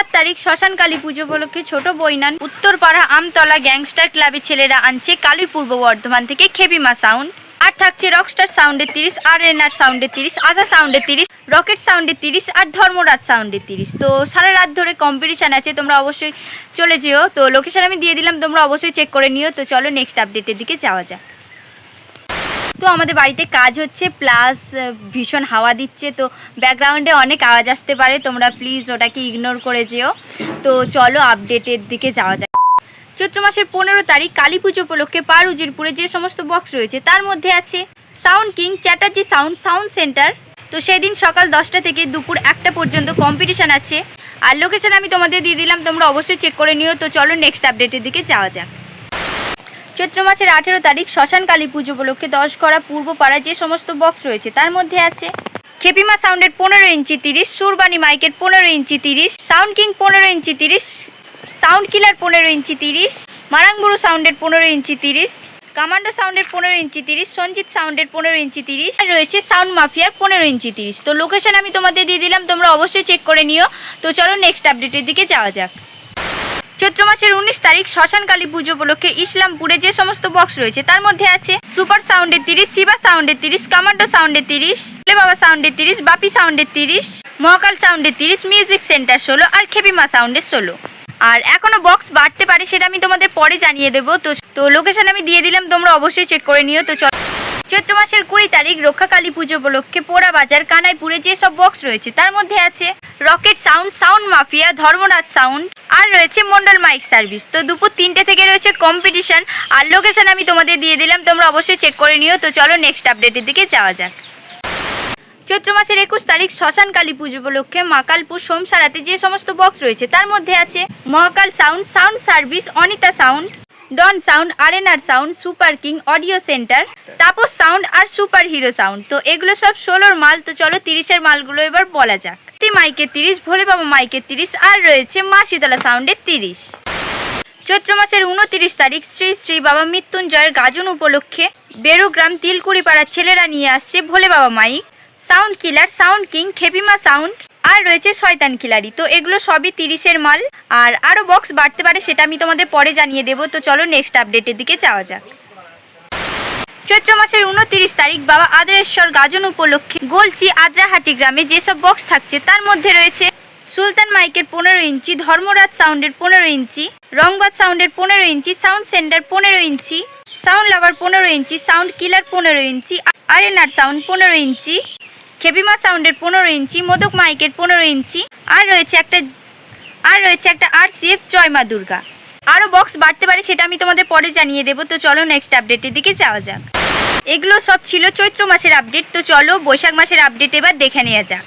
7 তারিখ শ্মশান কালী পুজো উপলক্ষে ছোট বৈনান উত্তরপাড়া আমতলা গ্যাংস্টার ক্লাবের ছেলেরা আনছে কালী পূর্ব বর্ধমান থেকে খেপিমা সাউন্ড। আর থাকছে রকস্টার সাউন্ডের 30, আর এনআর সাউন্ডের 30, আশা সাউন্ডের 30, রকেট সাউন্ডের 30 আর ধর্মরাজ সাউন্ডের 30। তো সারা রাত ধরে কম্পিটিশান আছে, তোমরা অবশ্যই চলে যেও। তো লোকেশন আমি দিয়ে দিলাম, তোমরা অবশ্যই চেক করে নিও। তো চলো নেক্সট আপডেটের দিকে যাওয়া যাক। তো আমাদের বাড়িতে কাজ হচ্ছে, প্লাস ভীষণ হাওয়া দিচ্ছে, তো ব্যাকগ্রাউন্ডে অনেক আওয়াজ আসতে পারে, তোমরা প্লিজ ওটাকে ইগনোর করে যেও। তো চলো আপডেটের দিকে যাওয়া যাক। চৈত্র মাসের 15 তারিখ কালী পুজো উপলক্ষে পার উজিরপুরে যে সমস্ত বক্স রয়েছে তার মধ্যে আছে sound king, Chatterjee sound, sound centre. তো সেদিন সকাল 10টা থেকে দুপুর 1টা পর্যন্ত কম্পিটিশান আছে। আর লোকেশন আমি তোমাদের দিয়ে দিলাম, তোমরা অবশ্যই চেক করে নিও। তো চলো নেক্সট আপডেটের দিকে যাওয়া যাক। চৈত্র মাসের 18 তারিখ শ্মশান কালী পুজো উপলক্ষে 10 গড়া পূর্বপাড়া যে সমস্ত বক্স রয়েছে তার মধ্যে আছে খেপিমা সাউন্ডের 15 ইঞ্চি 30, সুরবাণী মাইকের 15 ইঞ্চি 30, সাউন্ড কিং 15 ইঞ্চি 30, সাউন্ড কিলার 15 ইঞ্চি 30, মারাংবুরু সাউন্ডের 15 ইঞ্চি 30, কমান্ডো সাউন্ডের 15 ইঞ্চি 30, সঞ্জিত সাউন্ডের 15 ইঞ্চি 30, আর রয়েছে সাউন্ড মাফিয়ার 15 ইঞ্চি 30। তো লোকেশন আমি তোমাদের দিয়ে দিলাম, তোমরা অবশ্যই চেক করে নিও। তো চলো নেক্সট আপডেটের দিকে যাওয়া যাক। চৈত্র মাসের 19 তারিখ শ্মশান কালী পুজো উপলক্ষে ইসলামপুরে যে সমস্ত বক্স রয়েছে তার মধ্যে আছে সুপার সাউন্ডের 30, শিবা সাউন্ডের 30, কমান্ডো সাউন্ডের 30, বাবা সাউন্ডের 30, বাপি সাউন্ডের 30, মহাকাল সাউন্ডের 30, মিউজিক সেন্টার 16 আর খেপিমা সাউন্ডের 16। আর এখনো বক্স বাড়তে পারে, সেটা আমি তোমাদের পরে জানিয়ে দেবো। তো লোকেশন আমি দিয়ে দিলাম, তোমরা অবশ্যই চেক করে নিও। তো চৈত্র মাসের 20 তারিখ রক্ষা কালী পুজো উপলক্ষে পোড়া বাজার কানাইপুরে যে সব বক্স রয়েছে তার মধ্যে আছে rocket sound, sound mafia, Dharmaraj sound, আর রয়েছে মন্ডল মাইক সার্ভিস। তো দুপুর 3টে থেকে রয়েছে কম্পিটিশন। আর লোকেশন আমি তোমাদের দিয়ে দিলাম, তোমরা অবশ্যই চেক করে নিও। তো চলো নেক্সট আপডেটের দিকে যাওয়া যাক। চৈত্র মাসের 21 তারিখ শ্মশান কালী পুজো উপলক্ষে মাকালপুর সোমসারাতে যে সমস্ত বক্স রয়েছে তার মধ্যে আছে Mahakal sound, sound service, Anita sound, Don sound, RNR sound, super king, audio centre, Tapas sound আর সুপার হিরো সাউন্ড। তো এগুলো সব 16র মাল। তো চলো 30-এর মালগুলো এবার বলা যাক। মাইকের 30, ভোলে বাবা মাইকের 30, আর রয়েছে মা শীতলা সাউন্ডের 30। চৈত্র মাসের 29 তারিখ শ্রী শ্রী বাবা মৃত্যুঞ্জয়ের গাজন উপলক্ষে বেরুগ্রাম তিলকুড়িপাড়ার ছেলেরা নিয়ে আসছে ভোলে বাবা মাইক, সাউন্ড কিলার, সাউন্ড কিং, খেপিমা সাউন্ড, আর রয়েছে শয়তান খিলাড়ি। তো এগুলো সবই 30-এর মাল। আর আরও বক্স বাড়তে পারে, সেটা আমি তোমাদের পরে জানিয়ে দেবো। তো চলো নেক্সট আপডেটের দিকে যাওয়া যাক। চৈত্র মাসের 29 তারিখ বাবা আদ্রেশ্বর গাজন উপলক্ষে গোলসি আদ্রাহাটি গ্রামে যেসব বক্স থাকছে তার মধ্যে রয়েছে সুলতান মাইকের 15 ইঞ্চি, ধর্মরাজ সাউন্ডের 15 ইঞ্চি, রংবাদ সাউন্ডের 15 ইঞ্চি, সাউন্ড সেন্টার 15 ইঞ্চি, সাউন্ড লাভার 15 ইঞ্চি, সাউন্ড কিলার 15 ইঞ্চি, আরএনআর সাউন্ড 15 ইঞ্চি, খেপিমা সাউন্ডের 15 ইঞ্চি, মোদক মাইকের 15 ইঞ্চি, আর রয়েছে একটা আরসিএফ জয় মা দুর্গা। আরও বক্স বাড়তে পারে, সেটা আমি তোমাদের পরে জানিয়ে দেবো। তো চলো নেক্সট আপডেটের দিকে যাওয়া যাক। এগুলো সব ছিল চৈত্র মাসের আপডেট। তো চলো বৈশাখ মাসের আপডেট এবার দেখে নেওয়া যাক।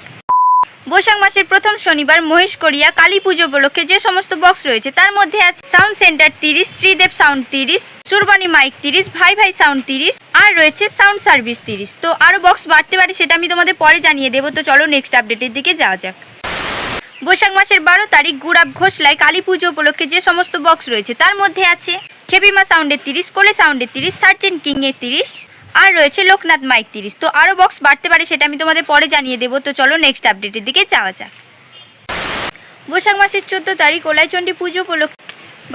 বৈশাখ মাসের প্রথম শনিবার মহেশকরিয়া কালী পুজো উপলক্ষে যে সমস্ত বক্স রয়েছে তার মধ্যে আছে sound centre 30, Tridev sound 30, Surbani mike 30, ভাই ভাই সাউন্ড 30, আর রয়েছে সাউন্ড সার্ভিস 30। তো আরও বক্স বাড়তে পারে, সেটা আমি তোমাদের পরে জানিয়ে দেবো। তো চলো নেক্সট আপডেটের দিকে যাওয়া যাক। বৈশাখ মাসের 12 তারিখ গুড়াব ঘোষলায় কালী পুজো উপলক্ষে যে সমস্ত বক্স রয়েছে তার মধ্যে আছে খেপিমা সাউন্ডের 30, কোলে সাউন্ডের 30, সার্জেন্ট কিং এর 30, আর রয়েছে লোকনাথ মাইক 30। তো আরও বক্স বাড়তে পারে, সেটা আমি তোমাদের পরে জানিয়ে দেবো। তো চলো নেক্সট আপডেটের দিকে যাওয়া যাক। বৈশাখ মাসের 14 তারিখ ওলাইচণ্ডী পুজো উপলক্ষে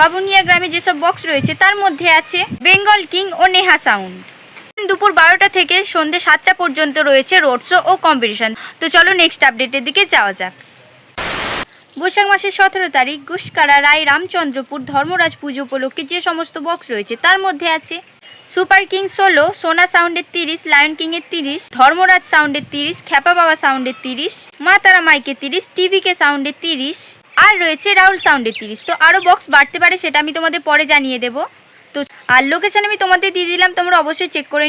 বাবুনিয়া গ্রামে যেসব বক্স রয়েছে তার মধ্যে আছে বেঙ্গল কিং ও নেহা সাউন্ড। দুপুর 12টা থেকে সন্ধ্যে 7টা পর্যন্ত রয়েছে রোড শো ও কম্পিটিশন। তো চলো নেক্সট আপডেটের দিকে যাওয়া যাক। বৈশাখ মাসের 17 তারিখ গুসকারা রায় রামচন্দ্রপুর ধর্মরাজ পুজো উপলক্ষে যে সমস্ত বক্স রয়েছে তার মধ্যে আছে সুপার কিং 16, সোনা সাউন্ডের 30, লায়ন কিং এর 30, ধর্মরাজ সাউন্ডের 30, খ্যাপা বাবা সাউন্ডের 30, মা তারা মাইকের 30, টিভিকে সাউন্ডের 30, আর রয়েছে রাহুল সাউন্ডের 30। তো আরও বক্স বাড়তে পারে, সেটা আমি তোমাদের পরে জানিয়ে দেবো। তো আর লোকেশন আমি তোমাদের দিয়ে দিলাম, তোমরা অবশ্যই চেক করে